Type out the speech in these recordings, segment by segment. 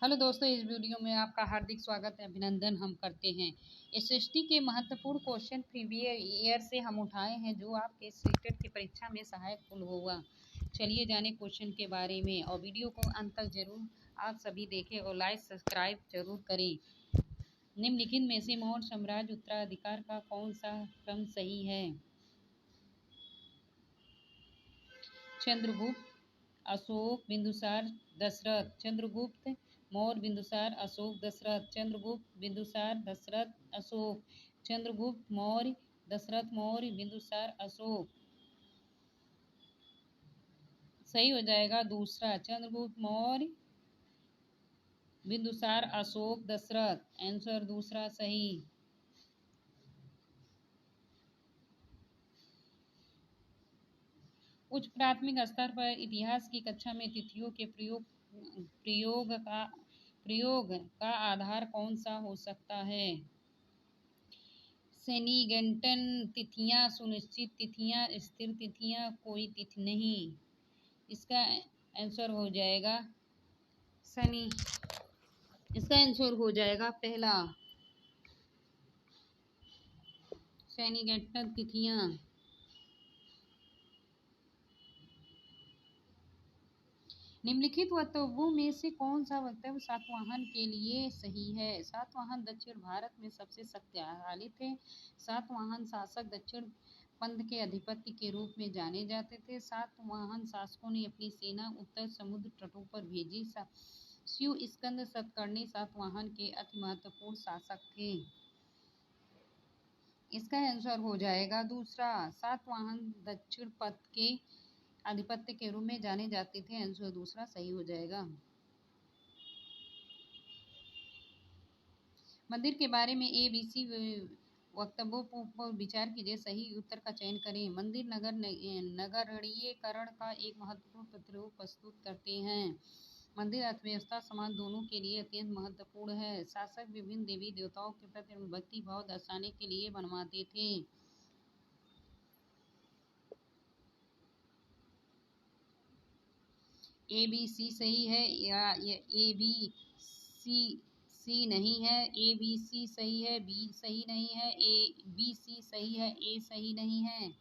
Hello दोस्तों, इस video में आपका हार्दिक स्वागत है, अभिनंदन हम करते हैं। एसएसटी के महत्वपूर्ण क्वेश्चन प्रीवियस ईयर से हम उठाए हैं जो आपके सीटेट की परीक्षा में सहायक होगा। चलिए जाने क्वेश्चन के बारे में और वीडियो को अंत तक जरूर आप सभी देखें और लाइक सब्सक्राइब जरूर करें। निम्नलिखित में से मौर्य साम्राज्य उत्तराधिकार का कौन सा क्रम सही है? चंद्रगुप्त, अशोक, बिंदुसार, दशरथ। चंद्रगुप्त, मौर्य, बिंदुसार, अशोक, दशरथ। चंद्रगुप्त, बिंदुसार, दशरथ, अशोक। चंद्रगुप्त मौर्य, दशरथ मौर्य, बिंदुसार, अशोक। सही हो जाएगा दूसरा, चंद्रगुप्त मौर्य, बिंदुसार, अशोक, दशरथ। आंसर दूसरा सही। उच्च प्राथमिक स्तर पर इतिहास की कक्षा में तिथियों के प्रयोग का आधार कौन सा हो सकता है? सेनीगेंटन तिथियां, सुनिश्चित तिथियां, स्थिर तिथियां, कोई तिथि नहीं। इसका आंसर हो जाएगा सनी। इसका आंसर हो जाएगा पहला, सेनीगेंटन तिथियां। निम्नलिखित वक्तव्यों में से कौन सा वक्तव्य सातवाहन के लिए सही है? सातवाहन दक्षिण भारत में सबसे शक्तिशाली थे। सातवाहन शासक दक्षिण पंथ के अधिपति के रूप में जाने जाते थे। सातवाहन शासकों ने अपनी सेना उत्तर समुद्र तटों पर भेजी। शिव स्कंद सतकर्णी सातवाहन के अति महत्वपूर्ण शासक थे। इसका आंसर हो जाएगा दूसरा, सातवाहन दक्षिण पथ के आधिपत्य के रूप में जाने जाते थे। आंसर दूसरा सही हो जाएगा। मंदिर के बारे में ABC वक्तव्यों पर विचार कीजिए, सही उत्तर का चयन करें। मंदिर नगरीयकरण का एक महत्वपूर्ण प्रतिरूप प्रस्तुत करते हैं। मंदिर अर्थव्यवस्था समाज दोनों के लिए अत्यंत महत्वपूर्ण है। शासक विभिन्न देवी देवताओं के प्रति भक्ति भाव दर्शाने के लिए बनवाते थे। ABC सही है या ABC नहीं है? ABC सही है, B सही नहीं है, BC सही है, A सही नहीं है।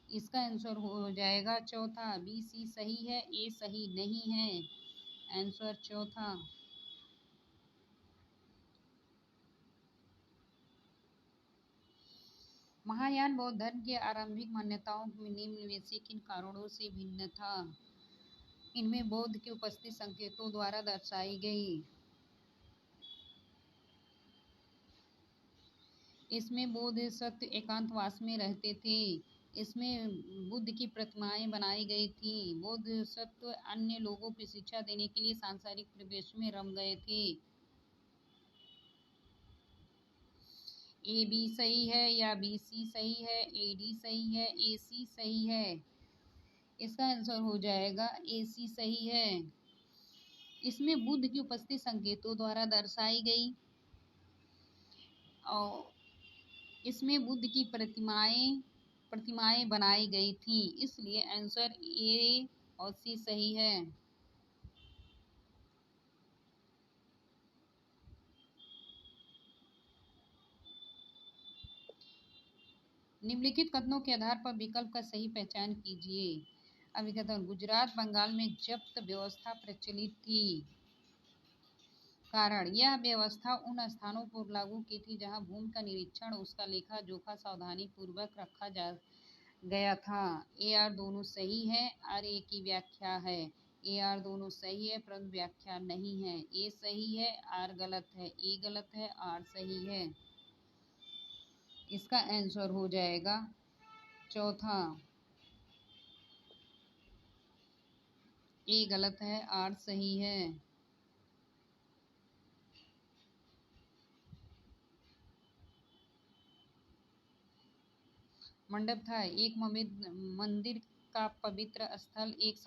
इसका आंसर हो जाएगा चौथा, BC सही है, A सही नहीं है। आंसर चौथा। महायान बौद्ध धर्म की आरंभिक मान्यताओं में निम्न में से किन कारणों से भिन्न था? इनमें बौद्ध की उपस्थिति संकेतों द्वारा दर्शाई गई। इसमें बौद्ध सत्य एकांतवास में रहते थे। इसमें बुद्ध की प्रतिमाएं बनाई गई थी। बौद्ध सत्य अन्य लोगों को शिक्षा देने के लिए सांसारिक परिवेश में रम गए थे। AB सही है या BC सही है, AD सही है, AC सही है? इसका आंसर हो जाएगा AC सही है। इसमें बुद्ध की उपस्थिति संकेतों द्वारा दर्शाई गई और इसमें बुद्ध की प्रतिमाएं बनाई गई थी, इसलिए आंसर A और C सही है। निम्नलिखित कथनों के आधार पर विकल्प का सही पहचान कीजिए। अभिकथन, गुजरात बंगाल में जब्त व्यवस्था प्रचलित थी। कारण, यह व्यवस्था उन स्थानों पर लागू की थी जहां भूमि का निरीक्षण, उसका लेखा जोखा सावधानी पूर्वक रखा जा गया था। AR दोनों सही है, RA की व्याख्या है। AR दोनों सही है परंतु व्याख्या नहीं है। A सही है, R गलत है, A गलत है, R सही है। इसका आंसर हो जाएगा चौथा, A गलत है, R सही है। मंडप था एक मंदिर का पवित्र स्थल, एक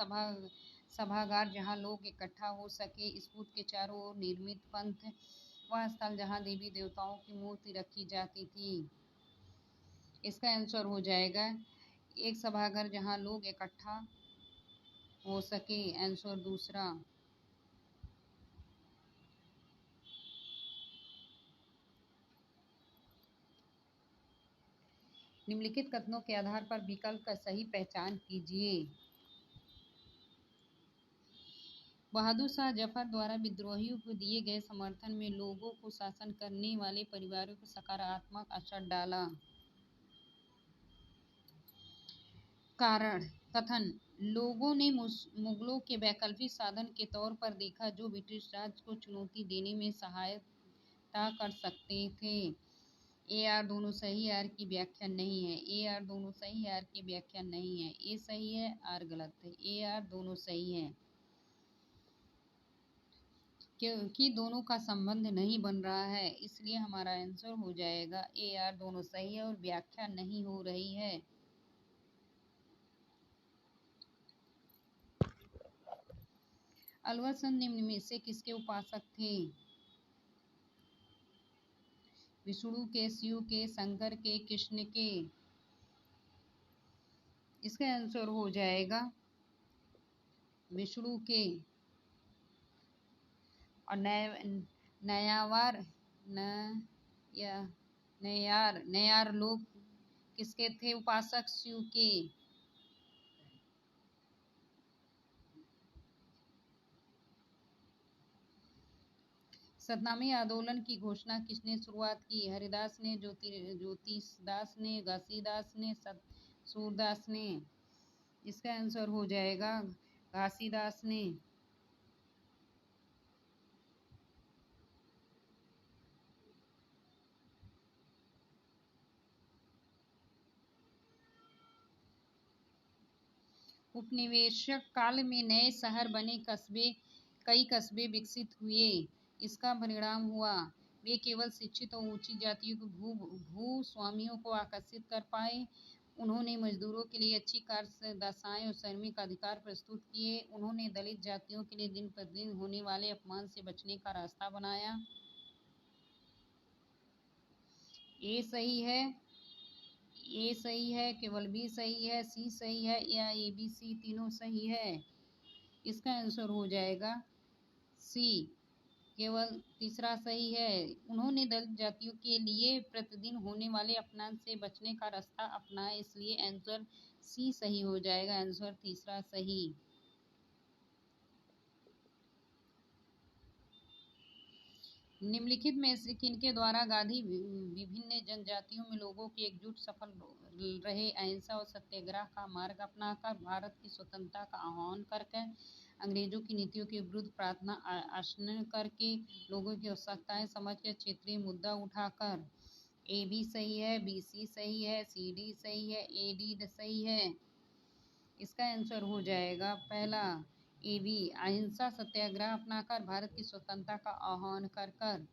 सभागार जहां लोग इकट्ठा हो सके। स्तूप के चारों ओर निर्मित पंथ वह स्थल जहां देवी देवताओं की मूर्ति रखी जाती थी। इसका आंसर हो जाएगा एक सभागार जहां लोग इकट्ठा हो सके। आंसर दूसरा। निम्नलिखित कथनों के आधार पर विकल्प का सही पहचान कीजिए। बहादुर शाह जफर द्वारा विद्रोहियों को दिए गए समर्थन में लोगों को शासन करने वाले परिवारों को सकारात्मक असर डाला। कारण कथन, लोगों ने मुगलों के वैकल्पिक साधन के तौर पर देखा जो ब्रिटिश राज को चुनौती देने में सहायता कर सकते थे। ए आर दोनों सही, आर की व्याख्या नहीं है। ए आर दोनों सही, आर की व्याख्या नहीं है। ए सही है, आर गलत है। ए आर दोनों सही है क्योंकि दोनों का संबंध नहीं बन रहा है, इसलिए हमारा आंसर हो जाएगा ए आर दोनों सही है और व्याख्या नहीं हो रही है। अलवरचंद निम्न में से किसके उपासक थे? विष्णु के, शिव के, शंकर के, कृष्ण के। इसका आंसर हो जाएगा विष्णु के। और नयार लोग किसके थे उपासक? शिव के। सतनामी आंदोलन की घोषणा किसने शुरुआत की? हरिदास ने, ज्योतिषदास ने, घासीदास ने, सूरदास ने। इसका आंसर हो जाएगा घासीदास ने। उपनिवेशक काल में नए शहर बने, कई कस्बे विकसित हुए। इसका परिणाम हुआ वे केवल शिक्षित और ऊंची जातियों के भूस्वामियों को आकर्षित कर पाए। उन्होंने मजदूरों के लिए अच्छी कार्य दशाएं और श्रमिक अधिकार प्रस्तुत किए। उन्होंने दलित जातियों के लिए दिन प्रतिदिन होने वाले अपमान से बचने का रास्ता बनाया। ए सही है, ए सही है, केवल बी सही है, सी सही है या ए बी सी तीनों सही है? इसका आंसर हो जाएगा सी, केवल तीसरा सही है। उन्होंने दलित जातियों के लिए प्रतिदिन होने वाले अपमान से बचने का रास्ता अपनाया, इसलिए आंसर सी सही हो जाएगा। आंसर तीसरा सही। निम्नलिखित में से किनके द्वारा गांधी विभिन्न जनजातियों में लोगों की एकजुट सफल रहे? अहिंसा और सत्याग्रह का मार्ग अपनाकर, भारत की स्वतंत्रता का आह्वान करके, अंग्रेजों की नीतियों के विरुद्ध प्रार्थना आसन करके, लोगों की आवश्यकताएं समझकर, क्षेत्रीय मुद्दा उठाकर। ए बी सही है, बी सी सही है, सी डी सही है, ए डी सही है। इसका आंसर हो जाएगा पहला ए बी, अहिंसा सत्याग्रह अपनाकर, भारत की स्वतंत्रता का आह्वान कर कर।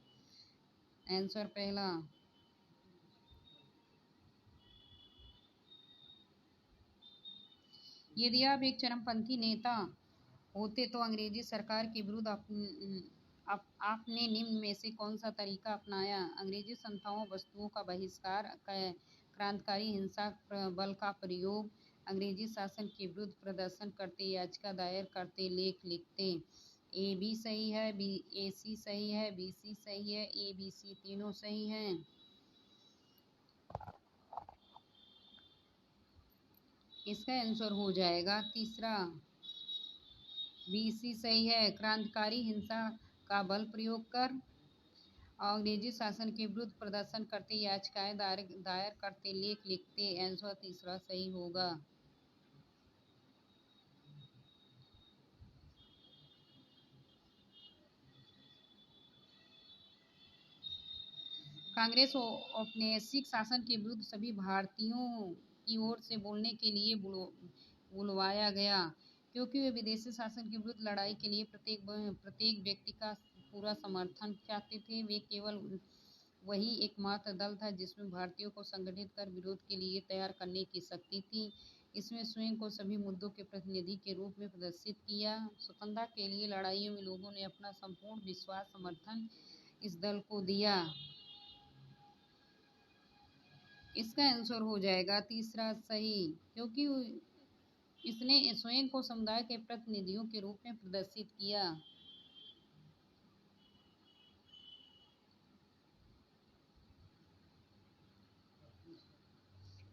आंसर पहला। यदि आप एक चरमपंथी नेता होते तो अंग्रेजी सरकार के विरुद्ध आपने निम्न में से कौन सा तरीका अपनाया? अंग्रेजी संस्थाओं वस्तुओं का बहिष्कार, क्रांतिकारी हिंसा बल का प्रयोग, अंग्रेजी शासन के विरुद्ध प्रदर्शन करते, याचिका दायर करते, लेख लिखते। ए बी सही है, बी ए सी सही है, बी सी सही है, ए बी सी तीनों सही हैं। इसका आंसर हो जाएगा तीसरा बी सी सही है। क्रांतिकारी हिंसा का बल प्रयोग कर, अंग्रेजी शासन के विरुद्ध प्रदर्शन करते, याचिकाएं दायर करते, लेख लिखते। आंसर तीसरा सही होगा। कांग्रेस औपनिवेशिक शासन के विरुद्ध सभी भारतीयों की ओर से बोलने के लिए बुलवाया गया, क्योंकि वे विदेशी शासन के विरुद्ध लड़ाई के लिए प्रत्येक व्यक्ति का पूरा समर्थन चाहते थे। वे केवल वही एकमात्र दल था जिसमें भारतीयों को संगठित कर विरोध के लिए तैयार करने की शक्ति थी। इसमें स्वयं को सभी मुद्दों के प्रतिनिधि के रूप में प्रदर्शित किया। स्वतंत्रता के लिए लड़ाइयों में लोगों ने अपना संपूर्ण विश्वास समर्थन इस दल को दिया। इसका आंसर हो जाएगा तीसरा सही, क्योंकि इसने स्वयं को समुदाय के प्रतिनिधियों के रूप में प्रदर्शित किया।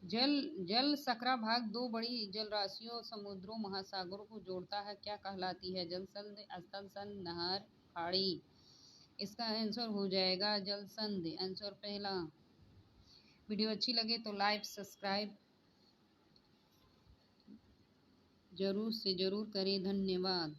जल सकरा भाग दो बड़ी जलराशियों, समुद्रों, महासागरों को जोड़ता है, क्या कहलाती है? जल संधि, स्थल संधि, नहर, खाड़ी। इसका आंसर हो जाएगा जल संधि, आंसर पहला। वीडियो अच्छी लगे तो लाइक सब्सक्राइब जरूर से जरूर करें। धन्यवाद।